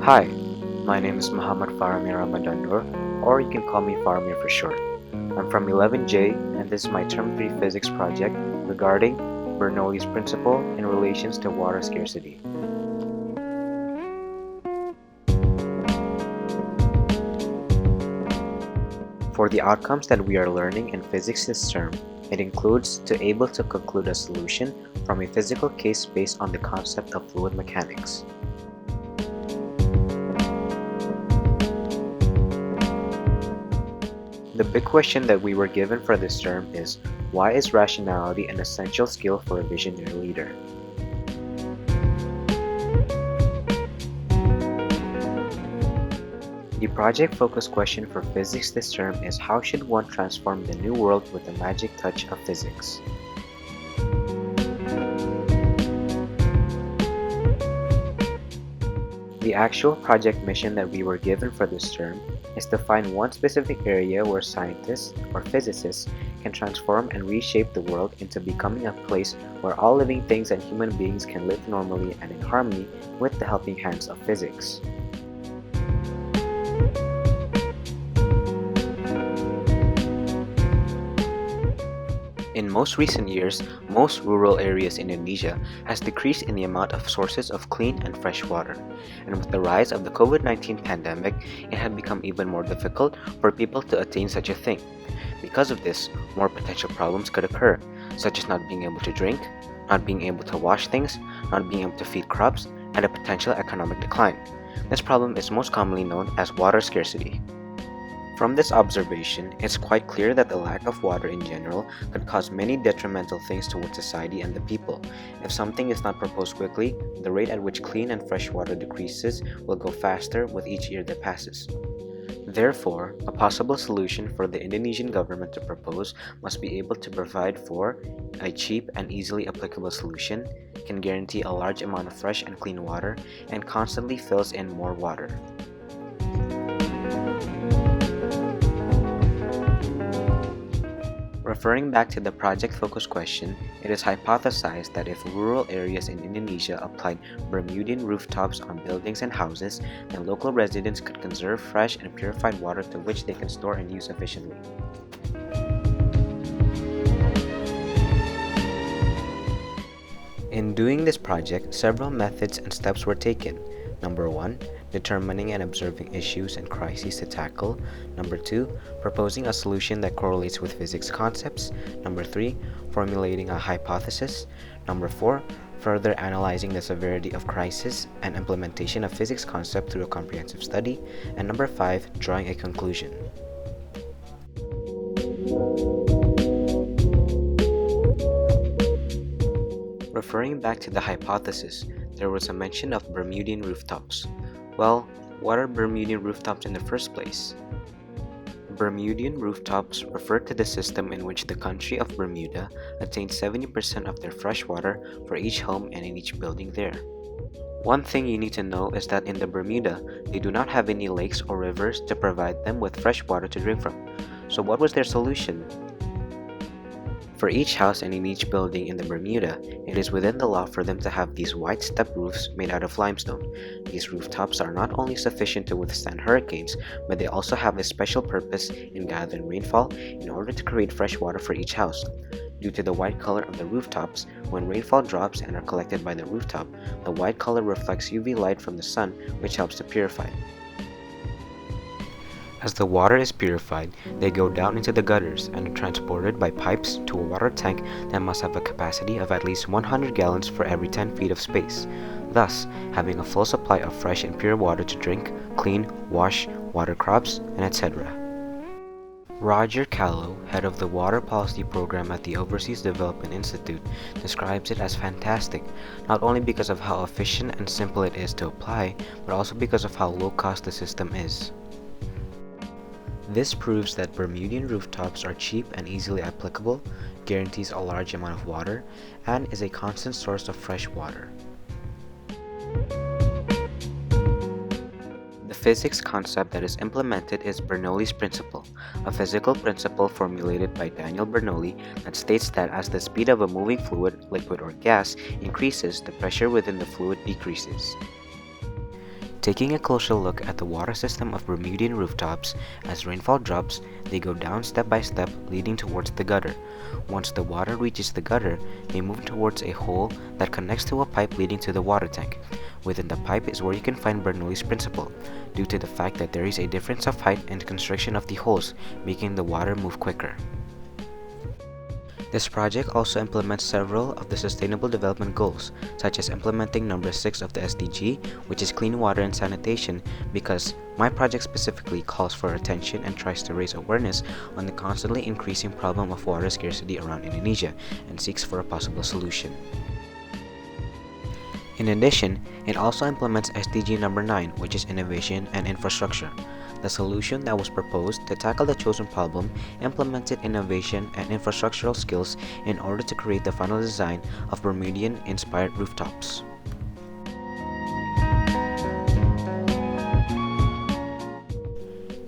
Hi, my name is Muhammad Faramir Ramadandur, or you can call me Faramir for short. I'm from 11J, and this is my Term 3 physics project regarding Bernoulli's principle in relations to water scarcity. For the outcomes that we are learning in physics this term, it includes to able to conclude a solution from a physical case based on the concept of fluid mechanics. The big question that we were given for this term is, why is rationality an essential skill for a visionary leader? The project focus question for physics this term is, how should one transform the new world with the magic touch of physics? The actual project mission that we were given for this term is to find one specific area where scientists or physicists can transform and reshape the world into becoming a place where all living things and human beings can live normally and in harmony with the helping hands of physics. In most recent years, most rural areas in Indonesia has decreased in the amount of sources of clean and fresh water. And with the rise of the COVID-19 pandemic, it had become even more difficult for people to attain such a thing. Because of this, more potential problems could occur, such as not being able to drink, not being able to wash things, not being able to feed crops, and a potential economic decline. This problem is most commonly known as water scarcity. From this observation, it's quite clear that the lack of water in general could cause many detrimental things towards society and the people. If something is not proposed quickly, the rate at which clean and fresh water decreases will go faster with each year that passes. Therefore, a possible solution for the Indonesian government to propose must be able to provide for a cheap and easily applicable solution, can guarantee a large amount of fresh and clean water, and constantly fills in more water. Referring back to the project focus question, it is hypothesized that if rural areas in Indonesia applied Bermudian rooftops on buildings and houses, then local residents could conserve fresh and purified water to which they can store and use efficiently. In doing this project, several methods and steps were taken. Number 1, determining and observing issues and crises to tackle. Number 2, proposing a solution that correlates with physics concepts. Number 3, formulating a hypothesis. Number 4, further analyzing the severity of crisis and implementation of physics concept through a comprehensive study. And number 5, drawing a conclusion. Referring back to the hypothesis, there was a mention of Bermudian rooftops. Well, what are Bermudian rooftops in the first place? Bermudian rooftops refer to the system in which the country of Bermuda attains 70% of their fresh water for each home and in each building there. One thing you need to know is that in the Bermuda, they do not have any lakes or rivers to provide them with fresh water to drink from. So what was their solution? For each house and in each building in the Bermuda, it is within the law for them to have these white step roofs made out of limestone. These rooftops are not only sufficient to withstand hurricanes, but they also have a special purpose in gathering rainfall in order to create fresh water for each house. Due to the white color of the rooftops, when rainfall drops and are collected by the rooftop, the white color reflects UV light from the sun, which helps to purify it. As the water is purified, they go down into the gutters and are transported by pipes to a water tank that must have a capacity of at least 100 gallons for every 10 feet of space, thus having a full supply of fresh and pure water to drink, clean, wash, water crops, and etc. Roger Callow, head of the Water Policy Program at the Overseas Development Institute, describes it as fantastic, not only because of how efficient and simple it is to apply, but also because of how low cost the system is. This proves that Bermudian rooftops are cheap and easily applicable, guarantees a large amount of water, and is a constant source of fresh water. The physics concept that is implemented is Bernoulli's principle, a physical principle formulated by Daniel Bernoulli that states that as the speed of a moving fluid, liquid, or gas increases, the pressure within the fluid decreases. Taking a closer look at the water system of Bermudian rooftops, as rainfall drops, they go down step by step, leading towards the gutter. Once the water reaches the gutter, they move towards a hole that connects to a pipe leading to the water tank. Within the pipe is where you can find Bernoulli's principle, due to the fact that there is a difference of height and constriction of the holes, making the water move quicker. This project also implements several of the Sustainable Development Goals, such as implementing number 6 of the SDG, which is clean water and sanitation, because my project specifically calls for attention and tries to raise awareness on the constantly increasing problem of water scarcity around Indonesia and seeks for a possible solution. In addition, it also implements SDG number 9, which is innovation and infrastructure. The solution that was proposed to tackle the chosen problem implemented innovation and infrastructural skills in order to create the final design of Bermudian-inspired rooftops.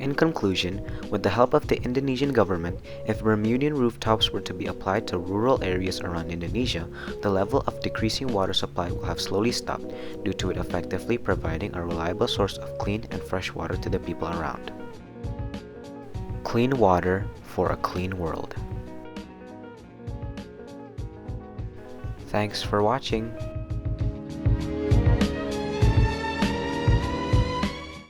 In conclusion, with the help of the Indonesian government, if Bermudian rooftops were to be applied to rural areas around Indonesia, the level of decreasing water supply will have slowly stopped due to it effectively providing a reliable source of clean and fresh water to the people around. Clean water for a clean world. Thanks for watching.